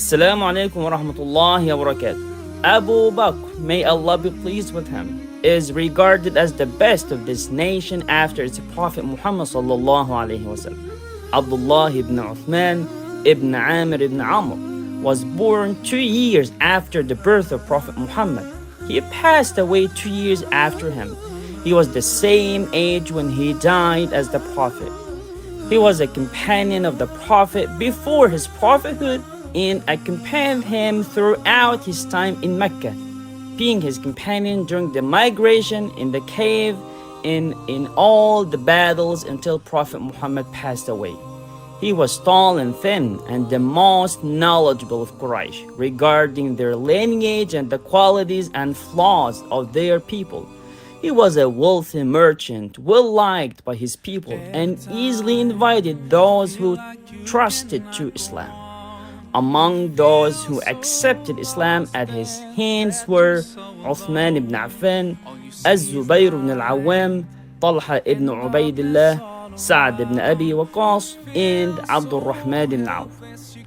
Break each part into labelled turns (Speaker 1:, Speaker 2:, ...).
Speaker 1: Assalamu alaikum wa rahmatullahi wa barakatuh. Abu Bakr, may Allah be pleased with him, is regarded as the best of this nation after its Prophet Muhammad sallallahu alaihi wasallam. Abdullah ibn Uthman ibn Amr ibn Amr was born 2 years after the birth of Prophet Muhammad. He passed away 2 years after him. He was the same age when he died as the Prophet. He was a companion of the Prophet before his prophethood and accompanied him throughout his time in Mecca, being his companion during the migration in the cave and in all the battles until Prophet Muhammad passed away. He was tall and thin and the most knowledgeable of Quraysh regarding their lineage and the qualities and flaws of their people. He was a wealthy merchant, well liked by his people, and easily invited those who trusted to Islam. Among those who accepted Islam at his hands were Uthman ibn Affan, Az-Zubayr ibn al-Awwam, Talha ibn Ubaidillah, Sa'd ibn Abi Waqqas, and Abdul Rahman ibn Auf.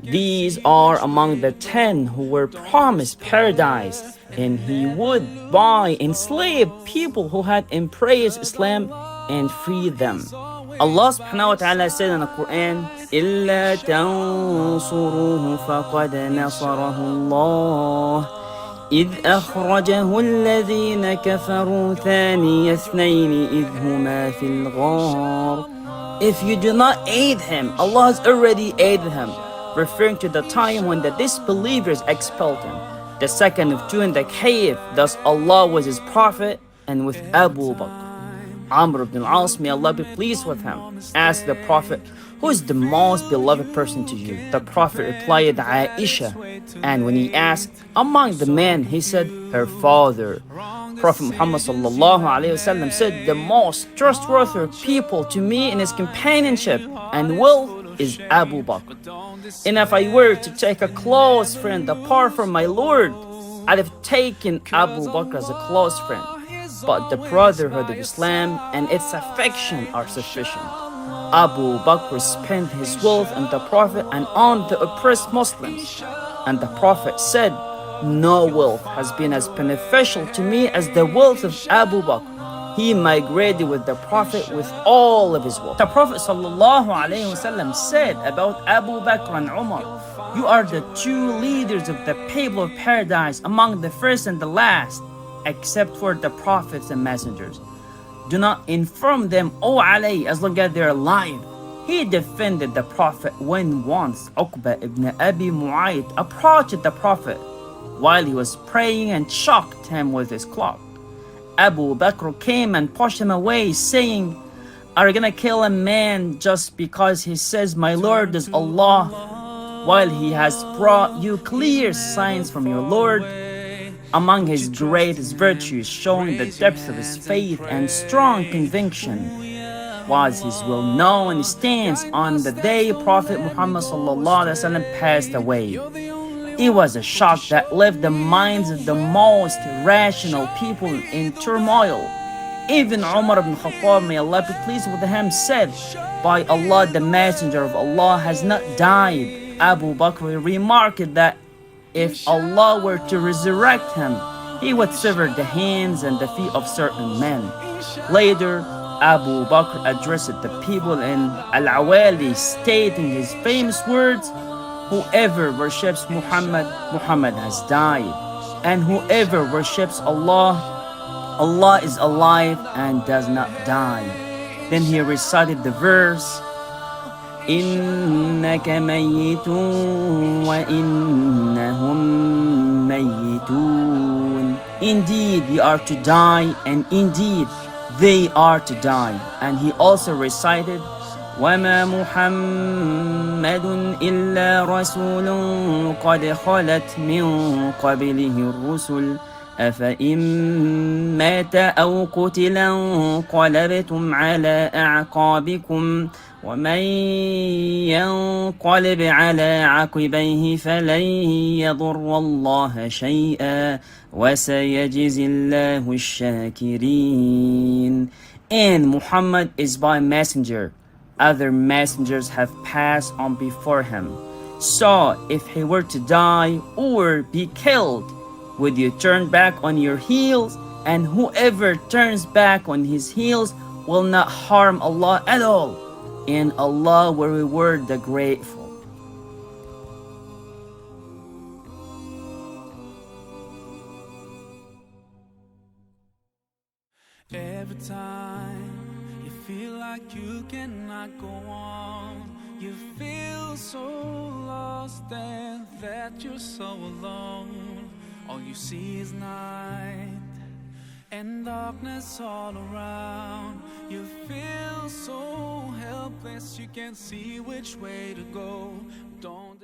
Speaker 1: These are among the 10 who were promised paradise, and he would buy enslaved people who had embraced Islam and free them. Allah subhanahu wa ta'ala said in the Quran, إِلَّا تَنصُرُوهُ فَقَدْ نَصَرَهُ اللَّهُ إِذْ أَخْرَجَهُ الَّذِينَ كَفَرُوا ثَانِيَ اثْنَيْنِ إِذْ هُمَا فِي الْغَارِ. If you do not aid him, Allah has already aided him, referring to the time when the disbelievers expelled him. The second of two in the cave, thus Allah was his prophet, and with Abu Bakr. Amr ibn al-As, may Allah be pleased with him, asked the Prophet, who is the most beloved person to you? The Prophet replied, Aisha. And when he asked, among the men, he said, her father. Prophet Muhammad sallallahu alaihi wasallam said, the most trustworthy people to me in his companionship and wealth is Abu Bakr. And if I were to take a close friend apart from my Lord, I'd have taken Abu Bakr as a close friend. But the brotherhood of Islam and its affection are sufficient. Abu Bakr spent his wealth on the Prophet and on the oppressed Muslims. And the Prophet said, no wealth has been as beneficial to me as the wealth of Abu Bakr. He migrated with the Prophet with all of his wealth. The Prophet ﷺ said about Abu Bakr and Umar, you are the two leaders of the people of paradise among the first and the last, except for the prophets and messengers. Do not inform them, O Ali, as long as they are alive. He defended the Prophet when once Uqba ibn Abi Mu'ayt approached the Prophet while he was praying and shocked him with his cloak. Abu Bakr came and pushed him away, saying, are you gonna kill a man just because he says, my Lord is Allah, while he has brought you clear signs from your Lord? Among his greatest virtues, showing the depth of his faith and strong conviction, was his well-known stance on the day Prophet Muhammad ﷺ passed away. It was a shock that left the minds of the most rational people in turmoil. Even Umar ibn Khattab, may Allah be pleased with him, said, by Allah, the Messenger of Allah has not died. Abu Bakr remarked that if Allah were to resurrect him, he would sever the hands and the feet of certain men. Later, Abu Bakr addressed the people in Al-Awali, stating his famous words, whoever worships Muhammad, Muhammad has died. And whoever worships Allah, Allah is alive and does not die. Then he recited the verse, إِنَّكَ مَيِّتٌ وَإِنَّهُمْ مَيِّتُونَ. Indeed, you are to die, and indeed, they are to die. And he also recited, وَمَا مُحَمَّدٌ إِلَّا رَسُولٌ قَدْ خَلَتْ مِنْ قَبْلِهِ الرُّسُلُ أَفَإِنْ مَاتَ أَوْ قُتِلَ انقَلَبْتُمْ عَلَى أَعْقَابِكُمْ وَمَنْ يَنْقَلِبْ عَلَى عَقِبَيْهِ فَلَنْ يَضُرَّ اللَّهَ شَيْئًا وَسَيَجْزِي اللَّهُ الشَّاكِرِينَ. And Muhammad is by messenger. Other messengers have passed on before him. So, if he were to die or be killed, would you turn back on your heels? And whoever turns back on his heels will not harm Allah at all, and Allah will reward the grateful.
Speaker 2: Every time you feel like you cannot go on, you feel so lost and that you're so alone. All you see is night and darkness all around. You feel so helpless, you can't see which way to go. Don't